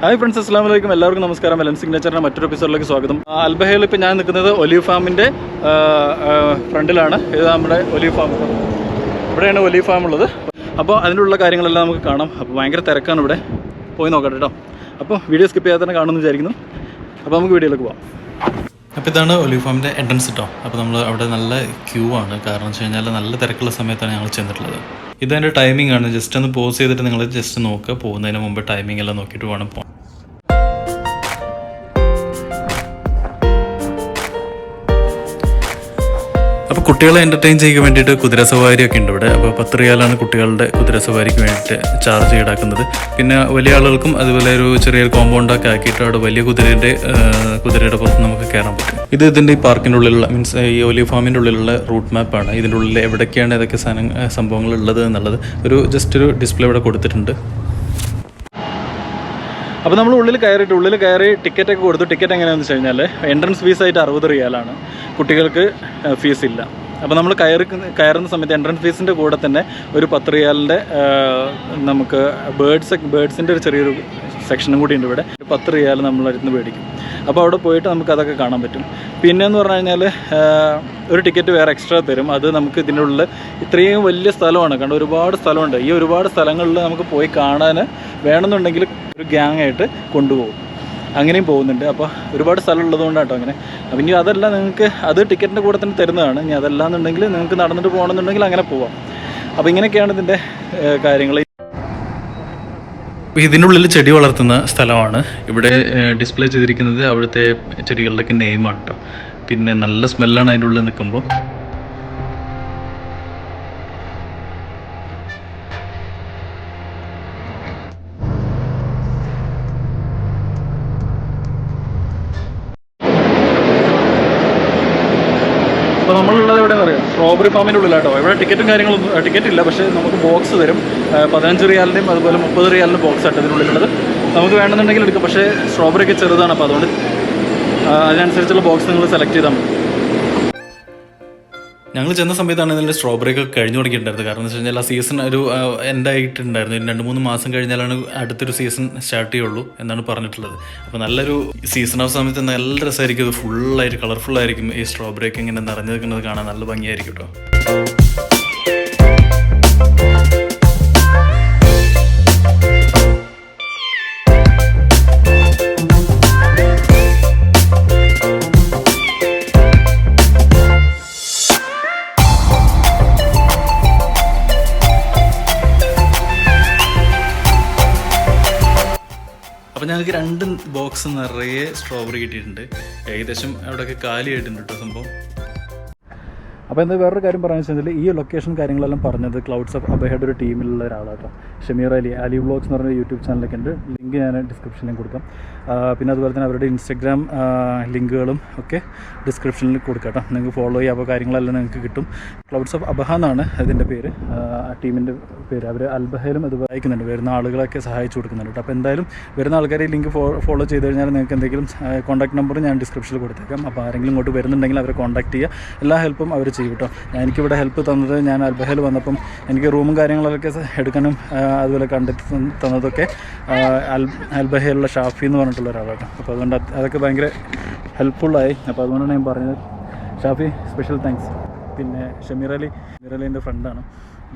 Hi friends, അസ്സലാമു അലൈക്കും. എല്ലാവർക്കും നമസ്കാരം. എലൻ സിഗ്നേച്ചറിൻ്റെ മറ്റൊരു എപ്പിസോഡിലേക്ക് സ്വാഗതം. അൽബഹയിൽ ഇപ്പോൾ ഞാൻ നിൽക്കുന്നത് ഒലീവ് ഫാമിൻ്റെ ഫ്രണ്ടിലാണ്. ഇത് നമ്മുടെ ഒലീവ് ഫാം. ഇവിടെയാണ് ഒലീവ് ഫാം ഉള്ളത്. അപ്പോൾ അതിനുള്ള കാര്യങ്ങളെല്ലാം നമുക്ക് കാണാം. അപ്പോൾ ഭയങ്കര തിരക്കാണ് ഇവിടെ. പോയി നോക്കട്ടെ കേട്ടോ. അപ്പോൾ വീഡിയോ സ്കിപ്പ് ചെയ്യാതെ തന്നെ കാണുമെന്ന് വിചാരിക്കുന്നു. അപ്പോൾ നമുക്ക് വീഡിയോയിലേക്ക് പോകാം. അപ്പോൾ ഇതാണ് ഒലീവ് ഫാമിൻ്റെ എൻട്രൻസ് കേട്ടോ. അപ്പോൾ നമ്മൾ അവിടെ നല്ല ക്യൂ ആണ്. കാരണം വെച്ച് കഴിഞ്ഞാൽ നല്ല തിരക്കുള്ള സമയത്താണ് ഞങ്ങൾ ചെന്നിട്ടുള്ളത്. ഇതെൻ്റെ ടൈമിംഗ് ആണ്. ജസ്റ്റ് ഒന്ന് പോസ് ചെയ്തിട്ട് നിങ്ങൾ ജസ്റ്റ് നോക്കുക. പോകുന്നതിന് മുമ്പ് ടൈമിംഗ് എല്ലാം നോക്കിയിട്ട് വേണം പോകാൻ. അപ്പോൾ കുട്ടികളെ എൻ്റർടൈൻ ചെയ്യാൻ വേണ്ടിയിട്ട് കുതിരസവാരിയൊക്കെ ഉണ്ട് ഇവിടെ. അപ്പോൾ 10 റിയാലാണ് കുട്ടികളുടെ കുതിരസവാരിക്ക് വേണ്ടിയിട്ട് ചാർജ് ഈടാക്കുന്നത്. പിന്നെ വലിയ ആളുകൾക്കും അതുപോലെ ഒരു ചെറിയൊരു കോമ്പൗണ്ടൊക്കെ ആക്കിയിട്ട് അവിടെ വലിയ കുതിരയുടെ പുറത്ത് നമുക്ക് കയറാൻ പറ്റും. ഇതിൻ്റെ ഈ പാർക്കിൻ്റെ ഉള്ളിലുള്ള ഈ ഒലീവ് ഫാമിൻ്റെ ഉള്ളിലുള്ള റൂട്ട് മാപ്പാണ്. ഇതിൻ്റെ ഉള്ളിൽ എവിടേക്കാണ് ഏതൊക്കെ സംഭവങ്ങൾ ഉള്ളത് എന്നുള്ളത് ജസ്റ്റ് ഒരു ഡിസ്പ്ലേ ഇവിടെ കൊടുത്തിട്ടുണ്ട്. അപ്പോൾ നമ്മൾ ഉള്ളിൽ കയറി ടിക്കറ്റൊക്കെ കൊടുത്തു. ടിക്കറ്റ് എങ്ങനെയാണെന്ന് വെച്ച് കഴിഞ്ഞാൽ എൻട്രൻസ് ഫീസായിട്ട് 60 റിയാലാണ്. കുട്ടികൾക്ക് ഫീസ് ഇല്ല. അപ്പോൾ നമ്മൾ കയറുന്ന സമയത്ത് എൻട്രൻസ് ഫീസിൻ്റെ കൂടെ തന്നെ ഒരു 10 റിയാലിൻ്റെ നമുക്ക് ബേഡ്സിൻ്റെ ഒരു ചെറിയൊരു സെക്ഷനും കൂടി ഉണ്ട് ഇവിടെ. 10 റിയാൽ നമ്മളടുത്ത് മേടിക്കും. അപ്പോൾ അവിടെ പോയിട്ട് നമുക്ക് അതൊക്കെ കാണാൻ പറ്റും. പിന്നെയെന്ന് പറഞ്ഞു കഴിഞ്ഞാൽ ഒരു ടിക്കറ്റ് വേറെ എക്സ്ട്രാ തരും. അത് നമുക്ക് ഇതിൻ്റെ ഉള്ളിൽ ഇത്രയും വലിയ സ്ഥലമാണ്. കണ്ട ഒരുപാട് സ്ഥലമുണ്ട്. ഈ ഒരുപാട് സ്ഥലങ്ങളിൽ നമുക്ക് പോയി കാണാൻ വേണമെന്നുണ്ടെങ്കിൽ ഒരു ഗ്യാങ് ആയിട്ട് കൊണ്ടുപോകും. അങ്ങനെയും പോകുന്നുണ്ട്. അപ്പോൾ ഒരുപാട് സ്ഥലം ഉള്ളതുകൊണ്ടാണ് കേട്ടോ അങ്ങനെ. അപ്പം ഇനി അതല്ല, നിങ്ങൾക്ക് അത് ടിക്കറ്റിൻ്റെ കൂടെ തന്നെ തരുന്നതാണ്. ഇനി അതല്ലാന്നുണ്ടെങ്കിൽ നിങ്ങൾക്ക് നടന്നിട്ട് പോകണമെന്നുണ്ടെങ്കിൽ അങ്ങനെ പോവാം. അപ്പോൾ ഇങ്ങനെയൊക്കെയാണ് ഇതിൻ്റെ കാര്യങ്ങൾ. ഇതിനുള്ളിൽ ചെടി വളർത്തുന്ന സ്ഥലമാണ്. ഇവിടെ ഡിസ്പ്ലേ ചെയ്തിരിക്കുന്നത് അവിടുത്തെ ചെടികളുടെയൊക്കെ നെയിമാണ് കേട്ടോ. പിന്നെ നല്ല സ്മെല്ലാണ് അതിൻ്റെ ഉള്ളിൽ നിൽക്കുമ്പോൾ. അപ്പോൾ നമ്മളുള്ളത് എവിടെയെന്ന് അറിയാം, സ്ട്രോബെറി ഫാമിൻ്റെ ഉള്ളിലാട്ടോ. ഇവിടെ ടിക്കറ്റും കാര്യങ്ങളൊന്നും ടിക്കറ്റില്ല. പക്ഷേ നമുക്ക് ബോക്സ് തരും. 15 റിയാലിൻ്റെയും അതുപോലെ 30 റിയാലിൻ്റെ ബോക്സ് ആട്ടോ ഇതിനുള്ളിലുള്ളത്. നമുക്ക് വേണമെന്നുണ്ടെങ്കിൽ എടുക്കാം. പക്ഷേ സ്ട്രോബെറി ഒക്കെ ചെറുതാണ്. അപ്പോൾ അതുകൊണ്ട് അതിനനുസരിച്ചുള്ള ബോക്സ് നിങ്ങൾ സെലക്ട് ചെയ്താൽ മതി. ഞങ്ങൾ ചെന്ന സമയത്താണ് ഇതിൻ്റെ സ്ട്രോബെറി ഒക്കെ കഴിഞ്ഞു തുടങ്ങിയിട്ടുണ്ടായിരുന്നത്. കാരണം എന്ന് വെച്ച് കഴിഞ്ഞാൽ ആ സീസൺ ഒരു എൻഡായിട്ടുണ്ടായിരുന്നു. 2-3 മാസം കഴിഞ്ഞാലാണ് അടുത്തൊരു സീസൺ സ്റ്റാർട്ട് ചെയ്യുള്ളൂ എന്നാണ് പറഞ്ഞിട്ടുള്ളത്. അപ്പോൾ നല്ലൊരു സീസൺ ഓഫ് സമയത്ത് നല്ല രസമായിരിക്കും. ഇത് ഫുള്ളായിട്ട് കളർഫുള്ളായിരിക്കും. ഈ സ്ട്രോബെറി ഒക്കെ ഇങ്ങനെ നിറഞ്ഞു നിൽക്കുന്നത് കാണാൻ നല്ല ഭംഗിയായിരിക്കും കേട്ടോ. അപ്പോൾ ഞങ്ങൾക്ക് 2 ബോക്സ് നിറയെ സ്ട്രോബെറി കിട്ടിയിട്ടുണ്ട്. ഏകദേശം അവിടെയൊക്കെ കാലിയായിട്ടുണ്ട് കേട്ടോ സംഭവം. അപ്പോൾ എന്താ വേറൊരു കാര്യം പറയാമെന്ന് വെച്ചാൽ, ഈ ലൊക്കേഷൻ കാര്യങ്ങളെല്ലാം പറഞ്ഞത് ക്ലൗഡ്സ് ഓഫ് അബഹയുടെ ഒരു ടീമിലുള്ള ഒരാളാട്ടോ. ഷമീർ അലി വ്ളോഗ്സ് എന്ന് പറഞ്ഞ യൂട്യൂബ് ചാനലൊക്കെ ഉണ്ട്. ലിങ്ക് ഞാൻ ഡിസ്ക്രിപ്ഷനിലും കൊടുക്കാം. പിന്നെ അതുപോലെ തന്നെ അവരുടെ ഇൻസ്റ്റഗ്രാം ലിങ്കുകളും ഒക്കെ ഡിസ്ക്രിപ്ഷനിൽ കൊടുക്കാം കേട്ടോ. നിങ്ങൾക്ക് ഫോളോ ചെയ്യാം. അപ്പോൾ കാര്യങ്ങളെല്ലാം നിങ്ങൾക്ക് കിട്ടും. ക്ലൗഡ്സ് ഓഫ് അബഹ എന്നാണ് ഇതിൻ്റെ പേര്, ആ ടീമിൻ്റെ പേര്. അവർ അൽബഹയിലും അത് വായിക്കുന്നുണ്ട്. വരുന്ന ആളുകളൊക്കെ സഹായിച്ചു കൊടുക്കുന്നുണ്ട് കേട്ടോ. അപ്പോൾ എന്തായാലും വരുന്ന ആൾക്കാരെ ഈ ലിങ്ക് ഫോളോ ചെയ്ത് കഴിഞ്ഞാൽ നിങ്ങൾക്ക് എന്തെങ്കിലും കോൺടാക്ട് നമ്പർ ഞാൻ ഡിസ്ക്രിപ്ഷനിൽ കൊടുത്തേക്കാം. അപ്പോൾ ആരെങ്കിലും ഇങ്ങോട്ട് വരുന്നുണ്ടെങ്കിൽ അവരെ കോൺടാക്ട് ചെയ്യുക. എല്ലാ ഹെൽപ്പും അവർ ചെയ്യും കേട്ടോ. എനിക്കിവിടെ ഹെൽപ്പ് തന്നത്, ഞാൻ അൽബഹയിൽ വന്നപ്പം എനിക്ക് റൂമും കാര്യങ്ങളൊക്കെ എടുക്കാനും അതുപോലെ കണ്ടെത്തി തന്നതൊക്കെ അൽബഹയിലുള്ള ഷാഫി എന്ന് പറഞ്ഞിട്ടുള്ള ഒരാളാട്ടോ. അപ്പോൾ അതുകൊണ്ട് അതൊക്കെ ഭയങ്കര ഹെൽപ്ഫുള്ളായി. അപ്പോൾ അതുകൊണ്ടാണ് ഞാൻ പറഞ്ഞത്. Shafi special thanks. പിന്നെ ഷമീർ അലീൻ്റെ ഫ്രണ്ടാണ്.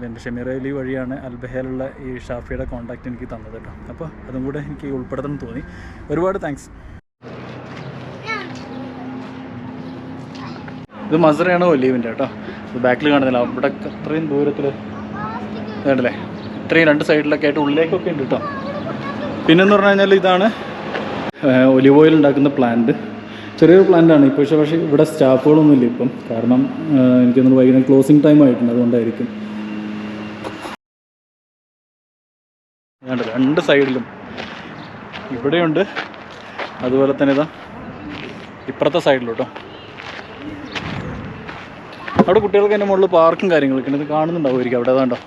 എൻ്റെ ഷമീർ അലി വഴിയാണ് അൽബഹയിലുള്ള ഈ ഷാഫിയുടെ കോൺടാക്റ്റ് എനിക്ക് തന്നത് കേട്ടോ. അപ്പോൾ അതും കൂടെ എനിക്ക് ഉൾപ്പെടുത്തണം തോന്നി. ഒരുപാട് താങ്ക്സ്. ഇത് മസറയാണ് ഒലീവിൻ്റെ കേട്ടോ. ഇത് ബാക്കിൽ കാണുന്നില്ല. അവിടെ അത്രയും ദൂരത്തിൽ വേണ്ടല്ലേ, ഇത്രയും 2 സൈഡിലൊക്കെ ആയിട്ട് ഉള്ളിലേക്കൊക്കെ ഉണ്ട് കേട്ടോ. പിന്നെന്ന് പറഞ്ഞു കഴിഞ്ഞാൽ ഇതാണ് ഒലിവ് ഓയിൽ ഉണ്ടാക്കുന്ന പ്ലാന്റ്. ചെറിയൊരു പ്ലാന്റാണ് ഇപ്പോൾ. പക്ഷേ ഇവിടെ സ്റ്റാഫുകളൊന്നും ഇല്ല ഇപ്പം. കാരണം എനിക്കൊന്ന് വൈകുന്നേരം ക്ലോസിങ് ടൈം ആയിട്ടുണ്ട്, അതുകൊണ്ടായിരിക്കും. വേണ്ടല്ലോ 2 സൈഡിലും ഇവിടെയുണ്ട്. അതുപോലെ തന്നെ ഇതാ ഇപ്പുറത്തെ സൈഡിലും കേട്ടോ. അവിടെ കുട്ടികൾക്ക് എൻ്റെ മുകളിൽ പാർക്കും കാര്യങ്ങളൊക്കെ ഉണ്ട്. ഇത് കാണുന്നുണ്ടാവുമായിരിക്കും അവിടെ. അതാണ്ടോ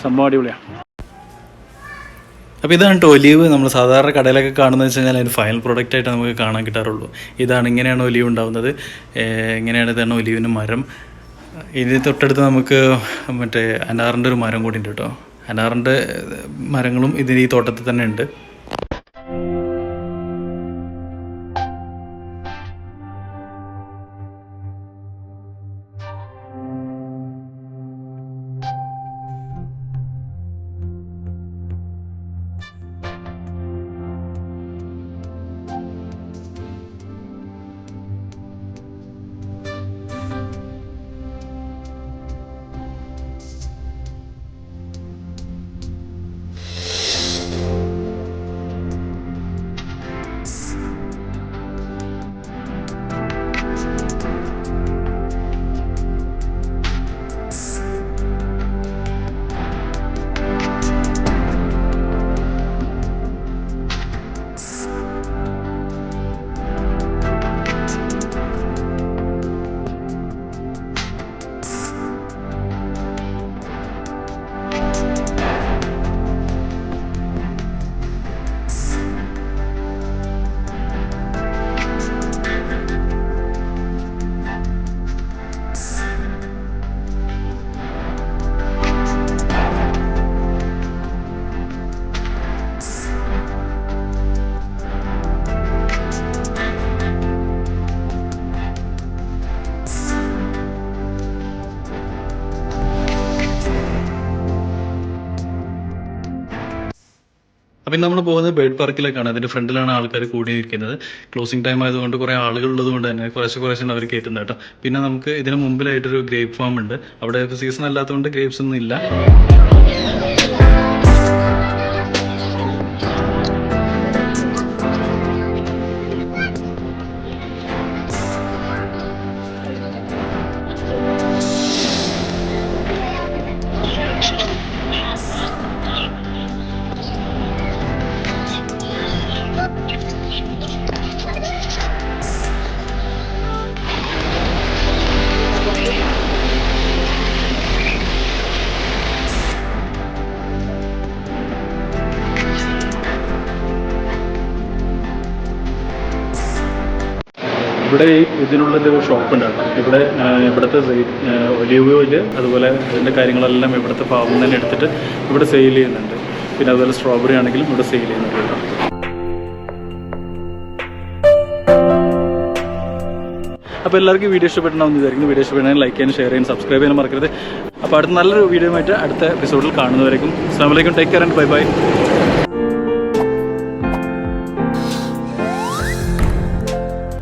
സംഭവം അടിപൊളിയാണ്. അപ്പോൾ ഇതാണ് ഒലീവ്. നമ്മൾ സാധാരണ കടയിലൊക്കെ കാണുന്നത് വെച്ച് കഴിഞ്ഞാൽ അതിൻ്റെ ഫൈനൽ പ്രോഡക്റ്റായിട്ട് നമുക്ക് കാണാൻ കിട്ടാറുള്ളൂ. ഇങ്ങനെയാണ് ഒലീവ് ഉണ്ടാകുന്നത്. ഇതാണ് ഒലീവിൻ്റെ മരം. ഇതിന് തൊട്ടടുത്ത് നമുക്ക് മറ്റേ അനാറിൻ്റെ ഒരു മരം കൂടി ഉണ്ട് കേട്ടോ. അനാറിൻ്റെ മരങ്ങളും ഇതിന് ഈ തോട്ടത്തിൽ തന്നെ ഉണ്ട്. അപ്പം നമ്മൾ പോകുന്നത് ബേർഡ് പാർക്കിലേക്കാണ്. അതിൻ്റെ ഫ്രണ്ടിലാണ് ആൾക്കാർ കൂടിയിരിക്കുന്നത്. ക്ലോസിംഗ് ടൈം ആയതുകൊണ്ട് കുറേ ആളുകൾ ഉള്ളത് കൊണ്ട് തന്നെ കുറച്ച് അവർ കയറ്റുന്നത് കേട്ടോ. പിന്നെ നമുക്ക് ഇതിന് മുമ്പിലായിട്ടൊരു ഗ്രേപ്പ് ഫാം ഉണ്ട്. അവിടെ സീസൺ അല്ലാത്തതുകൊണ്ട് ഗ്രേപ്സ് ഒന്നും ഇല്ല. ഇവിടെ ഇതിനുള്ളൊരു ഷോപ്പ് ഉണ്ട്. ഇവിടെ ഇവിടുത്തെ ഒലിവ് ഓയിൽ അതുപോലെ ഇതിൻ്റെ കാര്യങ്ങളെല്ലാം ഇവിടുത്തെ ഫാമിൽ തന്നെ എടുത്തിട്ട് ഇവിടെ സെയിൽ ചെയ്യുന്നുണ്ട്. പിന്നെ അതുപോലെ സ്ട്രോബെറി ആണെങ്കിലും ഇവിടെ സെയിൽ ചെയ്യുന്നുണ്ട്. അപ്പോൾ എല്ലാവർക്കും വീഡിയോ ഇഷ്ടപ്പെടണമെന്ന് വിചാരിക്കുന്നു. വീഡിയോ ഇഷ്ടപ്പെടണമെങ്കിൽ ലൈക്ക് ചെയ്യാനും ഷെയർ ചെയ്യാനും സബ്സ്ക്രൈബ് ചെയ്യാനും മറക്കരുത്. അപ്പോൾ അടുത്ത നല്ലൊരു വീഡിയോ ആയിട്ട് അടുത്ത എപ്പിസോഡിൽ കാണുന്നവരേക്കും അസ്സലാമു അലൈക്കും. Take care and bye bye.